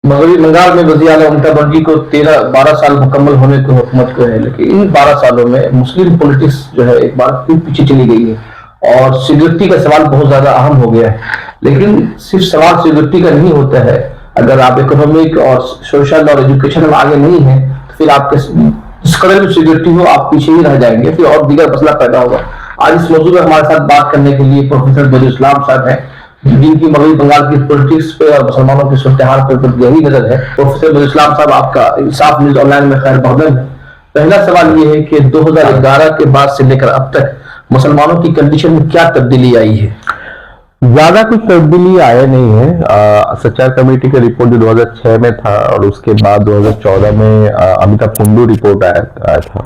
मगरबी बंगाल में वज़ीर आला ममता बनर्जी को 13-12 साल मुकम्मल होने को हुकूमत को है, लेकिन इन 12 सालों में मुस्लिम पॉलिटिक्स जो है एक बार फिर पीछे चली गई है और सिक्योरिटी का सवाल बहुत ज्यादा अहम हो गया है। लेकिन सिर्फ सवाल सिक्योरिटी का नहीं होता है, अगर आप इकोनॉमिक और सोशल और एजुकेशन में आगे नहीं है तो फिर आपके जिस कदर भी सिक्योरिटी हो आप पीछे ही रह जाएंगे, फिर और दीगर मसला पैदा होगा। आज इस मौजूद में हमारे साथ बात करने के लिए प्रोफेसर बदरुल इस्लाम साहब हैं, जिनकी मगरबी बंगाल की पॉलिटिक्स पे और मुसलमानों की सूरत हाल पर गहरी नजर है। प्रोफेसर बदरुल इस्लाम साहब, आपका इंसाफ न्यूज ऑनलाइन में खैर मकदम है। पहला सवाल ये है कि 2011 के बाद से लेकर अब तक मुसलमानों की कंडीशन में क्या तब्दीली आई है? ज्यादा कुछ तब्दीली आया नहीं है। सच्चार कमेटी का रिपोर्ट जो 2006 में था और उसके बाद 2014 में अमिताभ कुंडू रिपोर्ट आया था,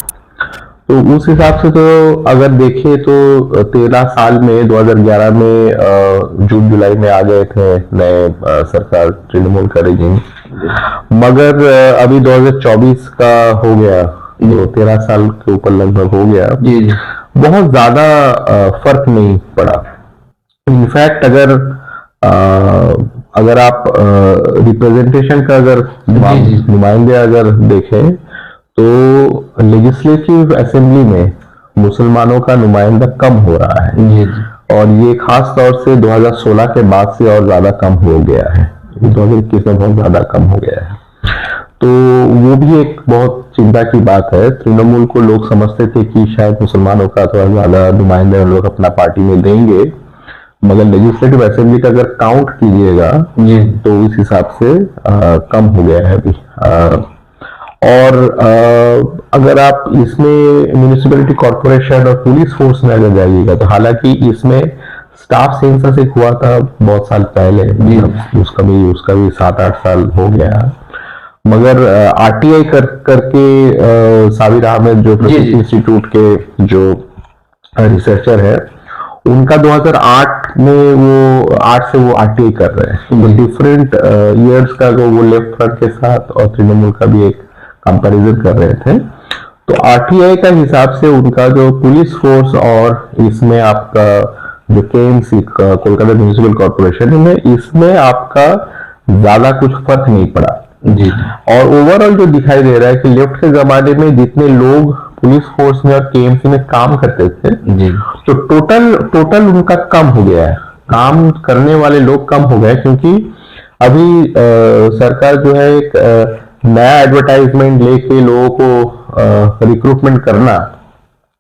तो उस हिसाब से तो अगर देखें तो 13 साल में 2011 में जून जुलाई में आ गए थे नए सरकार तृणमूल का रेजिम, मगर अभी 2024 का हो गया, तो 13 साल के ऊपर लगभग हो गया। बहुत ज्यादा फर्क नहीं पड़ा। इनफैक्ट अगर आप रिप्रेजेंटेशन का अगर नुमाइंदे अगर देखें तो लेजिस्लेटिव असेंबली में मुसलमानों का नुमाइंदा कम हो रहा है, और ये खास तौर से 2016 के बाद से और ज्यादा कम हो गया है। 2021 में बहुत ज्यादा कम हो गया है, तो वो भी एक बहुत चिंता की बात है। तृणमूल को लोग समझते थे कि शायद मुसलमानों का थोड़ा ज्यादा नुमाइंदा लोग अपना पार्टी में देंगे, मगर लेजिस्लेटिव असेंबली का अगर काउंट कीजिएगा तो इस हिसाब से कम हो गया है अभी। और अगर आप इसमें म्यूनिसिपैलिटी कॉर्पोरेशन और पुलिस फोर्स में अगर जाइएगा तो हालांकि इसमें स्टाफ सेंसस एक हुआ था बहुत साल पहले, उसका भी 7-8 साल हो गया, मगर आरटीआई करके साबिर अहमद जो प्रसिद्ध इंस्टीट्यूट के जो रिसर्चर है, उनका 2008 में वो 8 से वो आरटीआई कर रहे हैं। तो डिफरेंट ईयर्स का वो लेफ्ट फ्रंट के साथ और तृणमूल का भी एक कंपैरिजन कर रहे थे। तो आरटीआई का हिसाब से उनका जो पुलिस फोर्स और इसमें आपका जो केएमसी कोलकाता म्यूनिसिपल कॉर्पोरेशन है, इसमें आपका ज्यादा कुछ फर्क नहीं पड़ा और ओवरऑल जो दिखाई दे रहा है कि लेफ्ट के जमाने में जितने लोग पुलिस फोर्स में और केएमसी में काम करते थे, तो टोटल उनका कम हो गया है, काम करने वाले लोग कम हो गए, क्योंकि अभी सरकार जो है एक नया एडवर्टाइजमेंट लेके लोगों को रिक्रूटमेंट करना,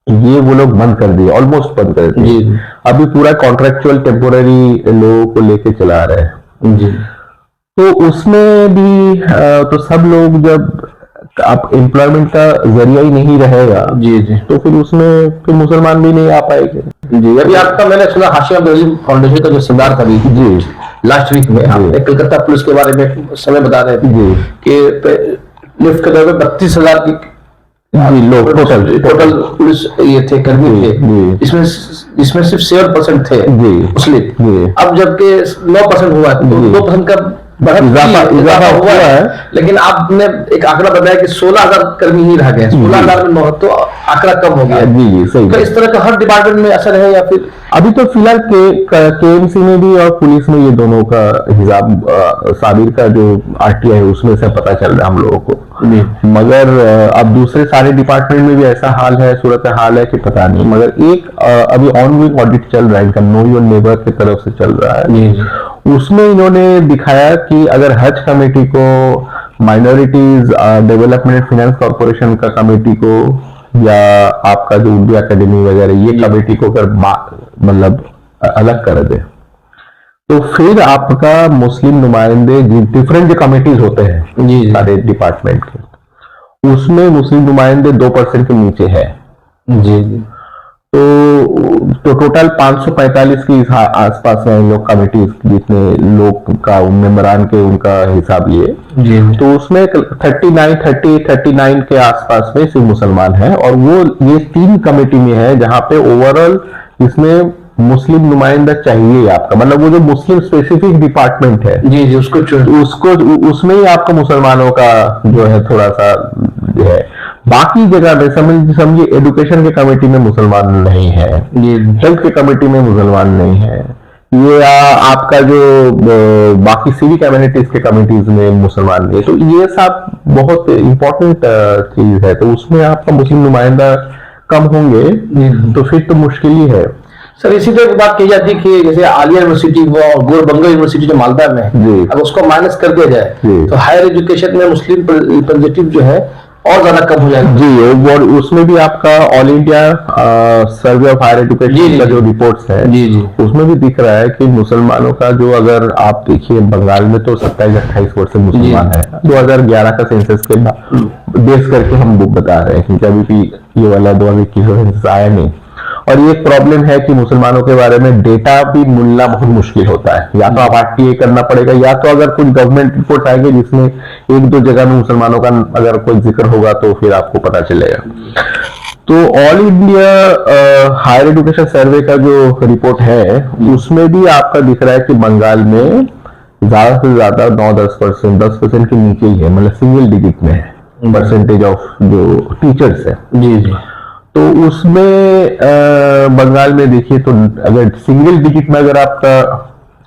ये वो लोग बंद कर दिए, ऑलमोस्ट बंद कर दिए। अभी पूरा कॉन्ट्रेक्चुअल टेम्पोररी लोगों को लेके चला रहे हैं। तो उसमें भी तो सब लोग जब आप एम्प्लॉयमेंट का जरिया ही नहीं रहेगा तो फिर उसमें फिर मुसलमान भी नहीं आ पाएंगे। अभी आपका मैंने सुना हाशिम अब्दुल फाउंडेशन का जो सेमिनार था लास्ट वीक में, आपने कलकत्ता पुलिस के बारे में समय बता रहे थे कि लिफ्ट के दौर में 32,000 की लोग टोटल पुलिस ये थे, कर्मी थे, इसमें सिर्फ 7% थे मुस्लिम। अब जबकि 9% हुआ, तो 2% का इजाफा हुआ है, लेकिन आपने एक आंकड़ा बताया कि 16,000 कर्मी ही रह गए, 16,000 में तो आंकड़ा कम हो गया। सही। तो इस तरह का हर डिपार्टमेंट में असर है या फिर अभी तो फिलहाल केएमसी में भी और पुलिस में ये दोनों का हिसाब साबिर का जो आरटीआई है उसमें से पता चल रहा है हम लोगों को, मगर अब दूसरे सारे डिपार्टमेंट में भी ऐसा हाल है, सूरत हाल है कि पता नहीं। मगर एक अभी ऑनगोइंग ऑडिट चल रहा है इनका, नो योर नेबर की तरफ से चल रहा है, उसमें इन्होंने दिखाया कि अगर हज कमेटी को, माइनॉरिटीज डेवलपमेंट फाइनेंस कॉर्पोरेशन का कमेटी को, या आपका जो उर्दू एकेडमी वगैरह ये कमेटी को अगर मतलब अलग कर दे, तो फिर आपका मुस्लिम नुमाइंदे डिफरेंट जो कमेटीज होते हैं सारे डिपार्टमेंट के, उसमें मुस्लिम नुमाइंदे 2% के नीचे है। तो टोटल 545 के आसपास है लोग कमेटी, जितने लोग का मेंबरान के उनका हिसाब लिए, तो उसमें 39 के आसपास में सिर्फ मुसलमान है, और वो ये 3 कमेटी में है जहां पे ओवरऑल इसमें मुस्लिम नुमाइंदा चाहिए आपका, मतलब वो जो मुस्लिम स्पेसिफिक डिपार्टमेंट है उसको उसमें ही आपका मुसलमानों का जो है थोड़ा सा जो है। बाकी जगह में समझिए एजुकेशन के कमेटी में मुसलमान नहीं है, हेल्थ के कमेटी में मुसलमान नहीं है, ये आपका जो बाकी सिविक कम्युनिटीज के कमिटीज में मुसलमान है, तो ये सब बहुत इंपॉर्टेंट चीज है। तो उसमें आपका मुस्लिम नुमाइंदा कम होंगे तो फिर तो मुश्किल ही है। सर इसी तरह की बात कही जाती है कि जैसे आलिया यूनिवर्सिटी और गोरबंगा यूनिवर्सिटी जो मालदा में है, जी। अब उसको माइनस कर दिया जाए तो हायर एजुकेशन में मुस्लिम रिप्रेजेंटेटिव जो है और ज्यादा कम हो जाएगा। जी, और उसमें भी आपका all India survey of higher education का जो रिपोर्ट्स है, जी जी, उसमें भी दिख रहा है कि मुसलमानों का जो, अगर आप देखिए बंगाल में तो 27-28% मुसलमान है 2011 का सेंसस के बेस करके हम बता रहे हैं, क्योंकि अभी भी ये वाला 2021 का सेंसस आया नहीं। और ये एक प्रॉब्लम है कि मुसलमानों के बारे में डेटा भी मिलना बहुत मुश्किल होता है। या तो आप आरटीए करना पड़ेगा, या तो अगर कुछ गवर्नमेंट रिपोर्ट आएगी जिसमें 1-2 जगह में मुसलमानों का अगर कोई जिक्र होगा तो फिर आपको पता चलेगा। तो ऑल इंडिया हायर एजुकेशन सर्वे का जो रिपोर्ट है उसमें भी आपका दिख रहा है कि बंगाल में ज्यादा से ज्यादा 9-10%, 10% के नीचे ही है, मतलब सिंगल डिजिट में है परसेंटेज ऑफ जो टीचर्स है। जी जी, तो उसमें बंगाल में देखिए तो अगर सिंगल डिजिट में अगर आपका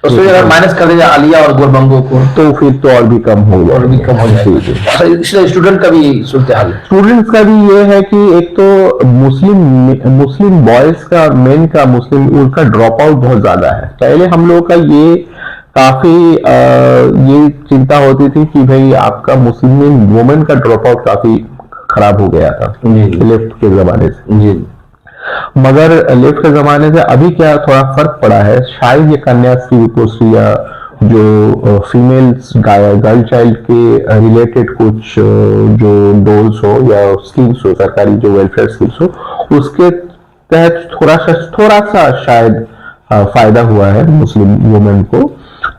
उसमें अगर माइनस कर दिया आलिया और गोरबंगो को तो फिर तो और भी कम हो और भी कम हो जाएगा। इसलिए स्टूडेंट का भी सूरत हाल है। स्टूडेंट्स का भी ये है कि एक तो मुस्लिम बॉयज का, मेन का मुस्लिम, उनका ड्रॉप आउट बहुत ज्यादा है। पहले हम लोगों का ये काफी ये चिंता होती थी कि भाई आपका मुस्लिम वुमेन का ड्रॉप आउट काफी खराब हो गया था लेफ्ट के जमाने से जी। मगर लेफ्ट के जमाने से अभी क्या थोड़ा फर्क पड़ा है, शायद ये कन्याश्री, विपोश्री या जो फीमेल्स गर्ल चाइल्ड के रिलेटेड कुछ जो डोल्स हो या स्कीम्स हो, सरकारी जो वेलफेयर स्कीम्स हो, उसके तहत थोड़ा सा शायद फायदा हुआ है मुस्लिम वुमेन को।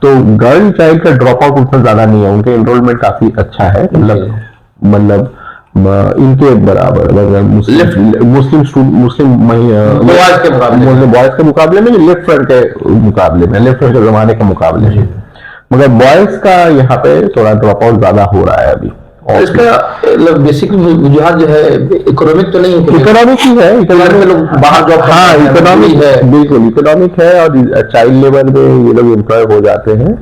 तो गर्ल चाइल्ड का ड्रॉप आउट उतना ज्यादा नहीं है, उनके एनरोलमेंट काफी अच्छा है, मतलब इनके बराबर मुस्लिम बॉयज के मुकाबले में, लेफ्ट फ्रंट के मुकाबले में, लेफ्ट फ्रंट के जमाने के मुकाबले में, मगर बॉयज का यहाँ पे थोड़ा ड्रॉप आउट ज्यादा हो रहा है अभी। और इसका बेसिक वजूहत जो है इकोनॉमिक तो नहीं है, इकोनॉमिक ही है, इकोनॉमिक लोग बाहर जॉब, हाँ इकोनॉमिक है, बिल्कुल इकोनॉमिक है। और चाइल्ड लेबर में ये लोग एम्प्लॉय हो जाते हैं,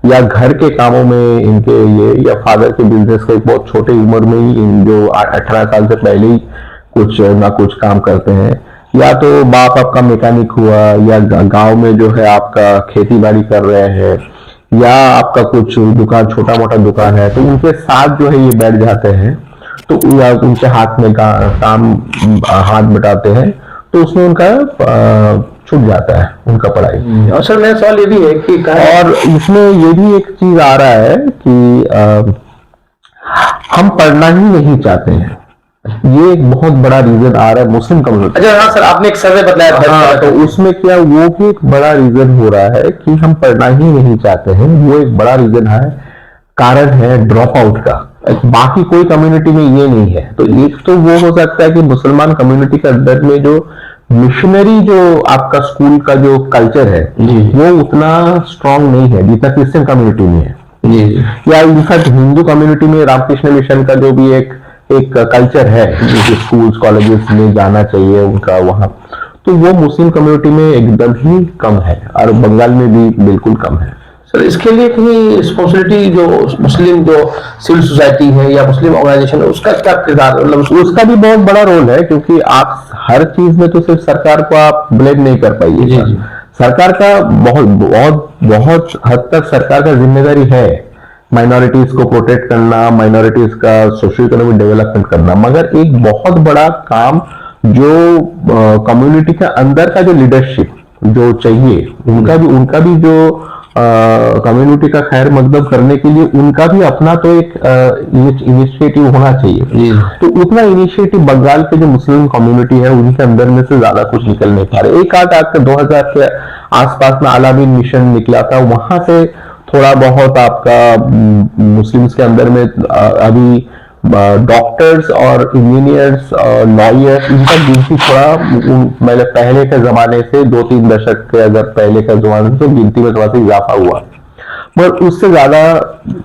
या घर के कामों में इनके ये, या फादर के बिजनेस को एक बहुत छोटे उम्र में ही जो 18 साल से पहले ही कुछ ना कुछ काम करते हैं, या तो बाप आपका मैकेनिक हुआ, या गांव में जो है आपका खेती बाड़ी कर रहे हैं, या आपका कुछ दुकान, छोटा मोटा दुकान है, तो उनके साथ जो है ये बैठ जाते हैं, तो या उनके हाथ में काम हाथ बटाते हैं, तो उसमें उनका छूट जाता है उनका पढ़ाई। और सर मेरा सवाल ये भी है कि और इसमें ये भी एक चीज आ रहा है कि हम पढ़ना ही नहीं चाहते हैं, ये एक बहुत बड़ा रीजन आ रहा है मुस्लिम कम्युनिटी। अच्छा हाँ सर, आपने एक सर्वे बताया था। हाँ, तो उसमें क्या वो भी एक बड़ा रीजन हो रहा है कि हम पढ़ना ही नहीं चाहते हैं, वो एक बड़ा रीजन है, कारण है ड्रॉप आउट का। बाकी कोई कम्युनिटी में ये नहीं है। तो एक तो वो हो सकता है कि मुसलमान कम्युनिटी के अंदर में जो मिशनरी जो आपका स्कूल का जो कल्चर है वो उतना स्ट्रांग नहीं है जितना क्रिश्चियन कम्युनिटी में है, या इनफैक्ट हिंदू कम्युनिटी में रामकृष्ण मिशन का जो भी एक कल्चर है, स्कूल्स कॉलेजेस में जाना चाहिए उनका वहां, तो वो मुस्लिम कम्युनिटी में एकदम ही कम है, और बंगाल में भी बिल्कुल कम है। सर इसके लिए कहीं रिस्पॉन्सिबिलिटी जो मुस्लिम जो सिविल सोसाइटी है या मुस्लिम ऑर्गेनाइजेशन है उसका क्या किरदार, मतलब उसका भी बहुत बड़ा रोल है, क्योंकि आप हर चीज में तो सिर्फ सरकार को आप ब्लेम नहीं कर पाइए। सरकार का बहुत हद तक सरकार का जिम्मेदारी है माइनॉरिटीज को प्रोटेक्ट करना, माइनॉरिटीज का सोशल इकोनॉमिक डेवलपमेंट करना, मगर एक बहुत बड़ा काम जो कम्युनिटी के अंदर का जो लीडरशिप जो चाहिए, उनका भी जो कम्युनिटी का खैर मकदम करने के लिए उनका भी अपना तो एक इनिशिएटिव होना चाहिए। तो उतना इनिशिएटिव बंगाल के जो मुस्लिम कम्युनिटी है उनके अंदर में से ज्यादा कुछ निकल नहीं पा रहे। एक आध आपका 2000 के आसपास में अलामीन मिशन निकला था, वहां से थोड़ा बहुत आपका मुस्लिम्स के अंदर में अभी डॉक्टर्स और इंजीनियर्स और लॉयर्स, इनका गिनती थोड़ा मतलब पहले के जमाने से 2-3 दशक के अगर पहले का जमाने से गिनती में थोड़ा सा इजाफा हुआ, पर उससे ज्यादा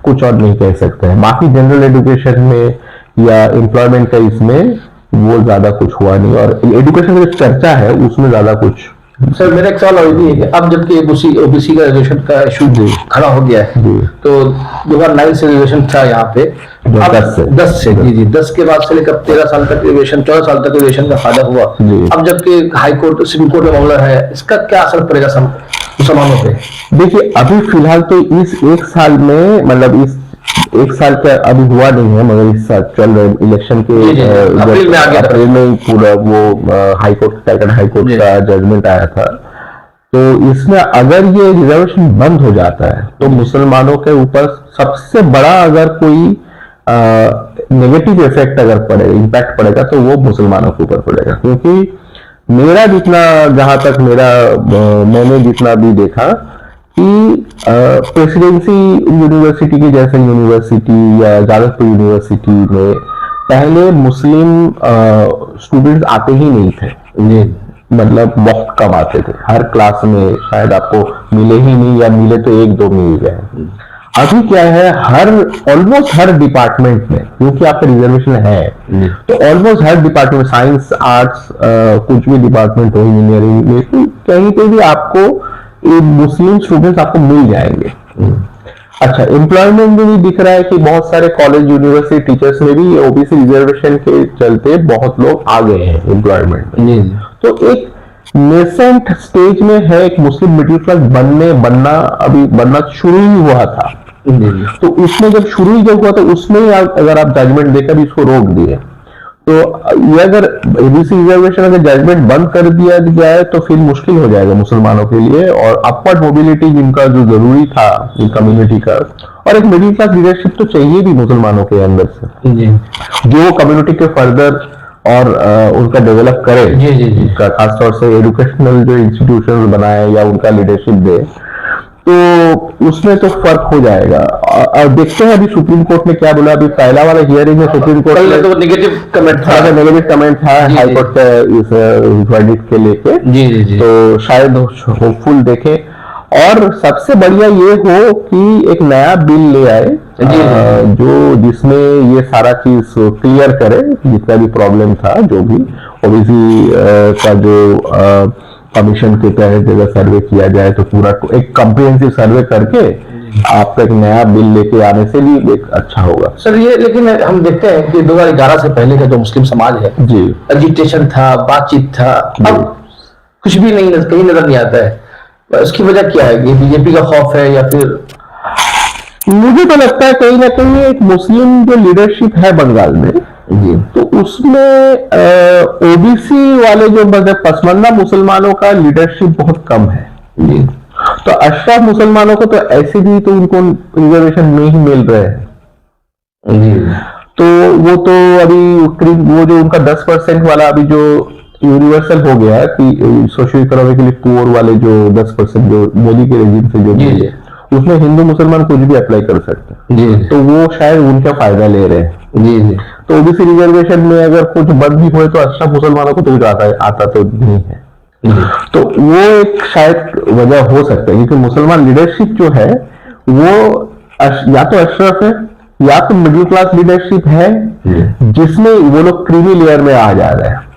कुछ और नहीं कह सकते हैं। बाकी जनरल एजुकेशन में या एम्प्लॉयमेंट का इसमें वो ज्यादा कुछ हुआ नहीं, और एजुकेशन की चर्चा है उसमें ज्यादा कुछ सर मेरा एक सवाल और भी है कि अब जबकि ओबीसी का रिजर्वेशन का इशू खड़ा हो गया है, तो 2009 से रिजर्वेशन था यहाँ पे, अब 10 से जी 10 के बाद से लेकर 13 साल तक रिजर्वेशन, 14 साल तक रिजर्वेशन का फायदा हुआ। अब जबकि हाई कोर्ट सुप्रीम कोर्ट में मामला है, इसका क्या असर पड़ेगा मुसलमानों पे? देखिए अभी फिलहाल तो इस एक साल में, मतलब इस एक साल का अभी हुआ नहीं है, मगर इस साल चल रहे इलेक्शन के अप्रैल में पूरा वो high court, Calcutta high court का जजमेंट आया था। तो इसमें अगर ये रिजर्वेशन बंद हो जाता है तो मुसलमानों के ऊपर सबसे बड़ा अगर कोई नेगेटिव इफेक्ट अगर पड़ेगा, इम्पैक्ट पड़ेगा, तो वो मुसलमानों के ऊपर पड़ेगा। क्योंकि मेरा जितना, जहां तक मैंने जितना भी देखा कि प्रेसिडेंसी यूनिवर्सिटी की जैसे यूनिवर्सिटी या जादवपुर यूनिवर्सिटी में पहले मुस्लिम स्टूडेंट्स आते ही नहीं थे, मतलब बहुत कम आते थे। हर क्लास में शायद आपको मिले ही नहीं, या मिले तो एक दो मिल गए। अभी क्या है, ऑलमोस्ट हर डिपार्टमेंट में, क्योंकि आपका रिजर्वेशन है, तो ऑलमोस्ट हर डिपार्टमेंट, साइंस आर्ट्स कुछ भी डिपार्टमेंट हो, इंजीनियरिंग में, तो कहीं पे भी आपको मुस्लिम स्टूडेंट्स आपको मिल जाएंगे। अच्छा, एम्प्लॉयमेंट में भी दिख रहा है कि बहुत सारे कॉलेज यूनिवर्सिटी टीचर्स में भी ओबीसी रिजर्वेशन के चलते बहुत लोग आ गए हैं एम्प्लॉयमेंट में। तो एक नेसेंट स्टेज में है, एक मुस्लिम मिडिल क्लास बनना शुरू ही हुआ था। तो उसमें जब शुरू ही हुआ तो उसमें अगर आप जजमेंट देकर इसको रोक दिए, तो ये अगर एबीसी रिजर्वेशन अगर जजमेंट बंद कर दिया जाए तो फिर मुश्किल हो जाएगा मुसलमानों के लिए, और अपवर्ड मोबिलिटी जिनका जो जरूरी था कम्युनिटी का, और एक मिडिल क्लास लीडरशिप तो चाहिए भी मुसलमानों के अंदर से, जो कम्युनिटी के फर्दर और उनका डेवलप करे, खासतौर से एजुकेशनल जो इंस्टीट्यूशन बनाए या उनका लीडरशिप दे, तो उसमें तो फर्क हो जाएगा। और देखते हैं अभी सुप्रीम कोर्ट ने क्या बोला। अभी पहला वाला हियरिंग में सुप्रीम कोर्ट ने तो नेगेटिव कमेंट था हाई कोर्ट के इस वर्डिक्ट के लेके, तो शायद होपफुल देखें, और सबसे बढ़िया ये हो कि एक नया बिल ले आए जो जिसमें ये सारा चीज क्लियर करे, जितना भी प्रॉब्लम था, जो भी ओबीसी का जो कमीशन के तहत जगह सर्वे किया जाए, तो पूरा एक कॉम्प्रिहेंसिव सर्वे करके आपका एक नया बिल लेके आने से भी एक अच्छा होगा। सर ये, लेकिन हम देखते हैं कि 2011 से पहले का जो मुस्लिम समाज है जी, एजिटेशन था, बातचीत था, अब कुछ भी नहीं, कहीं नजर नहीं आता है। इसकी वजह क्या है? ये बीजेपी का खौफ है या फिर? मुझे तो लगता है कहीं ना कहीं एक मुस्लिम जो लीडरशिप है बंगाल में जी, तो उसमें ओबीसी वाले जो पसमानदा मुसलमानों का लीडरशिप बहुत कम है जी। तो अशराफ मुसलमानों को तो ऐसे भी तो उनको रिजर्वेशन में ही मिल रहे हैं जी। तो वो तो अभी वो जो उनका 10% वाला अभी जो यूनिवर्सल हो गया कि सोशियो इकोनॉमिकली पुअर वाले जो 10% जो मोदी के रेजिम से जो जी, उसमें हिंदू मुसलमान कुछ भी अप्लाई कर सकते हैं जी। तो वो शायद उनका फायदा ले रहे हैं जी जी। तो ओबीसी रिजर्वेशन में अगर कुछ बंद भी हुए तो अशराफ मुसलमानों को तो आता तो नहीं है। तो वो एक शायद वजह हो सकता है, क्योंकि मुसलमान लीडरशिप जो है वो या तो अशरफ है या तो मिडिल क्लास लीडरशिप है, जिसमें वो लोग क्रीमी लेयर में आ जा रहे हैं।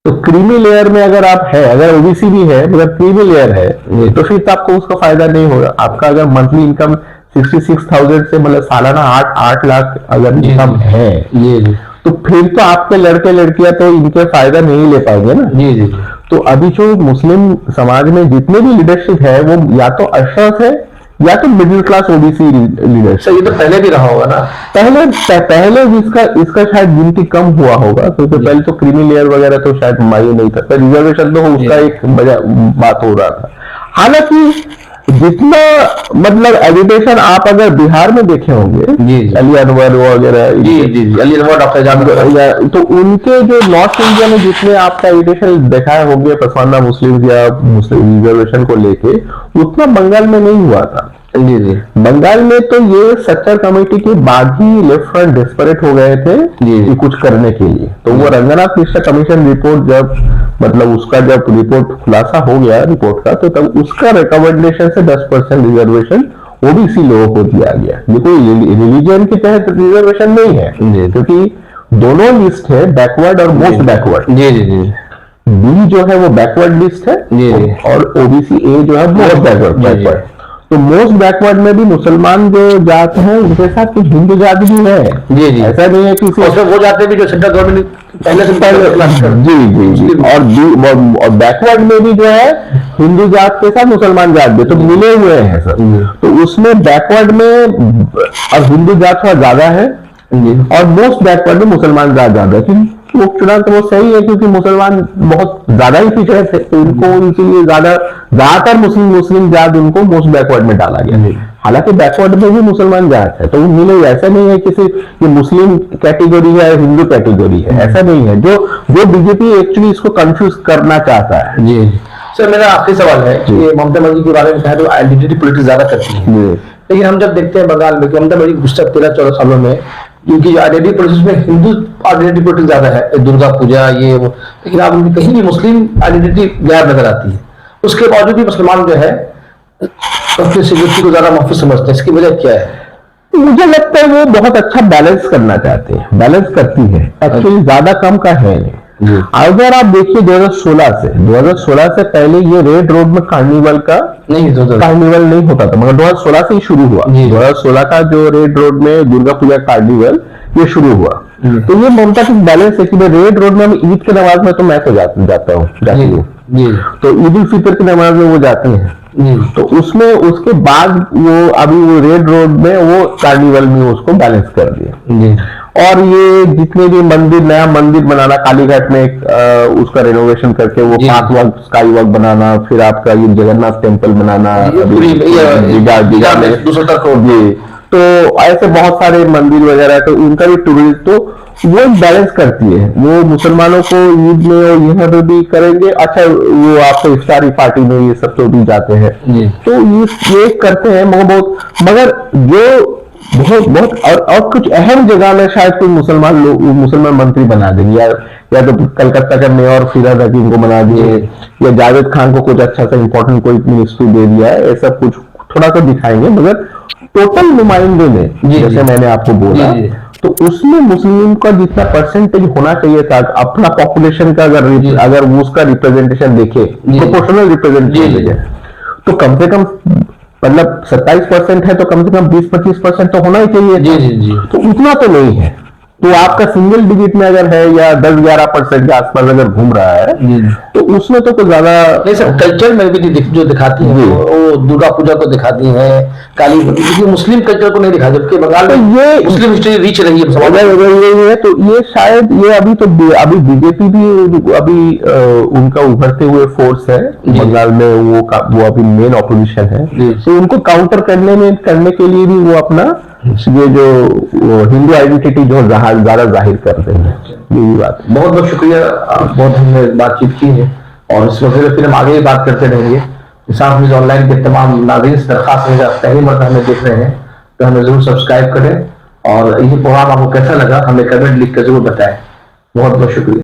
तो क्रीमी लेयर में अगर आप है, अगर ओबीसी भी है मगर क्रीमी लेयर है, तो फिर तो आपको उसका फायदा नहीं होगा। आपका अगर मंथली इनकम 66,000 से मतलब सालाना 8 लाख अगर इनकम है ये, तो फिर तो आपके लड़के लड़कियां तो इनके फायदा नहीं ले पाएंगे ना जी जी। तो अभी जो मुस्लिम समाज में जितने भी लीडरशिप है वो या तो अशरफ है या तो मिडिल क्लास ओबीसी लीडरशिप। ये तो पहले भी रहा होगा ना, पहले इसका शायद गिनती कम हुआ होगा, क्योंकि पहले तो क्रीमी लेयर वगैरह तो शायद मायने नहीं था, रिजर्वेशन तो उसका एक बात हो रहा था। हालांकि जितना मतलब एजुकेशन आप अगर बिहार में देखे होंगे अली अनवर वगैरह अली अनवर डॉक्टर, तो उनके जो नॉर्थ इंडिया में जितने आपका एजुकेशन दिखाए होंगे पसमानदा मुस्लिम या मुस्लिम रिजर्वेशन को लेके, उतना बंगाल में नहीं हुआ था जी जी। बंगाल में तो ये सच्चर कमेटी के बाद ही लेफ्ट फ्रंट डेस्परेट हो गए थे कि कुछ करने के लिए। तो वो रंगनाथ मिश्रा कमीशन रिपोर्ट जब मतलब उसका जब रिपोर्ट खुलासा हो गया रिपोर्ट का, तो तब उसका रिकमेंडेशन से 10% रिजर्वेशन ओबीसी लोगों को दिया गया। ये कोई रिलीजन के तहत रिजर्वेशन नहीं है, क्योंकि दोनों लिस्ट है बैकवर्ड और मोस्ट बैकवर्ड जी जी जी। बी जो है वो बैकवर्ड लिस्ट है जी। और ओबीसी ए जो है मोस्ट बैकवर्ड। तो मोस्ट बैकवर्ड में भी मुसलमान जो जात है उनके साथ कुछ हिंदू जात भी है। जी जी। ऐसा नहीं है कि और वो जाते भी जो सेंट्रल गवर्नमेंट पहले से जी जी जी। और बैकवर्ड में भी जो है हिंदू जात के साथ मुसलमान जात भी तो मिले हुए हैं सर। तो उसमें बैकवर्ड में और हिंदू जात थोड़ा ज्यादा है और मोस्ट बैकवर्ड में मुसलमान जात ज्यादा है। क्योंकि वो चुनाव तो वो सही है क्योंकि मुसलमान बहुत ज्यादा ही पिछड़े थे तो उनको इसीलिए ज्यादातर मुस्लिम जात उनको मोस्ट बैकवर्ड में डाला गया। हालांकि बैकवर्ड में भी मुसलमान जात है तो वो मिले। ऐसा नहीं है कि सिर्फ ये मुस्लिम कैटेगरी है हिंदू कैटेगरी है, ऐसा नहीं है। जो बीजेपी एक्चुअली इसको कंफ्यूज करना चाहता है। जी सर, मेरा आखिरी सवाल है कि ममता बनर्जी के बारे में कहा तो आइडेंटिटी पॉलिटिक्स ज्यादा करती है, लेकिन हम जब देखते हैं बंगाल में कि ममता बनर्जी गुजशत 13-14 सालों में क्योंकि आइडेंटिटी पॉलिटिक्स में हिंदू आइडेंटिटी पॉलिटिक्स ज्यादा है, दुर्गा पूजा ये वो, लेकिन आप उनकी कहीं भी मुस्लिम आइडेंटिटी गैर नजर आती है। उसके बावजूद भी मुसलमान जो है अपनी सिक्योरिटी को ज्यादा महफूज समझते हैं। इसकी वजह क्या है? मुझे लगता है वो बहुत अच्छा बैलेंस करना चाहते हैं, बैलेंस करती है एक्चुअली, ज्यादा कम का है नहीं। अगर आप देखिए 2016 से पहले ये रेड रोड में कार्निवल नहीं होता था, मगर 2016 से ही शुरू हुआ। 2016 का जो रेड रोड में दुर्गा पूजा कार्निवल ये शुरू हुआ। तो ये ममता की बैलेंस है कि रेड रोड में हम ईद की नमाज में तो मैं तो जाती हूँ, तो ईद उल फितर की नमाज में वो जाते हैं। तो उसमें उसके बाद वो अभी वो रेड रोड में वो कार्निवल में उसको बैलेंस कर दिया। और ये जितने भी मंदिर, नया मंदिर बनाना कालीघाट में उसका रेनोवेशन करके वो पार्क वॉक, स्काई वॉक बनाना, फिर आपका ये जगन्नाथ टेम्पल बनाना जी। तो ऐसे बहुत सारे मंदिर वगैरह, तो उनका भी टूरिज्म तो वो बैलेंस करती है। वो मुसलमानों को ईद में और यहाँ पे भी करेंगे। अच्छा, वो आपको इफ्तारी पार्टी में ये सब तो भी जाते हैं, तो ये करते हैं मगर जो बहुत और कुछ अहम जगह में शायद कोई मुसलमान मंत्री बना देंगे, या तो कलकत्ता का मेयर फिरोज हकीम को बना दिए, या जावेद खान को कुछ अच्छा सा इंपॉर्टेंट कोई मिनिस्ट्री दे दिया है, ऐसा कुछ थोड़ा सा दिखाएंगे। मगर टोटल नुमाइंदे में जैसे मैंने आपको बोला, तो उसमें मुस्लिम का जितना परसेंटेज होना चाहिए था अपना पॉपुलेशन का, अगर उसका रिप्रेजेंटेशन देखे, प्रोपोर्शनल रिप्रेजेंटेशन देखे, तो कम से कम मतलब 27% है तो कम से कम 20-25% तो होना ही चाहिए। तो उतना तो नहीं है। तो आपका सिंगल डिजिट में अगर है या 10-11% के आसपास अगर घूम रहा है, तो उसमें तो कुछ ज्यादा नहीं सर। कल्चर में भी जो दिखाती है वो दुर्गा पूजा को दिखाती है, काली, मुस्लिम कल्चर को नहीं दिखाती, जबकि बंगाल में ये मुस्लिम हिस्ट्री रीच रही है। तो ये शायद ये अभी बीजेपी भी अभी उनका उभरते हुए फोर्स है बंगाल में, वो अभी मेन ऑपोजिशन है। तो उनको काउंटर करने के लिए भी वो अपना ये जो हिंदू आइडेंटिटी जो ज्यादा जाहिर करते हैं। यही बात। बहुत बहुत शुक्रिया, बहुत हमने बातचीत की है और इस वक्त फिर हम आगे भी बात करते रहेंगे। साथ में ऑनलाइन के तमाम नाज़रीन से दरखास्त है, पहली मरतबा हमें देख रहे हैं तो हमें जरूर सब्सक्राइब करें और ये प्रोग्राम आपको कैसा लगा हमें कमेंट लिख कर जरूर बताएं। बहुत बहुत शुक्रिया।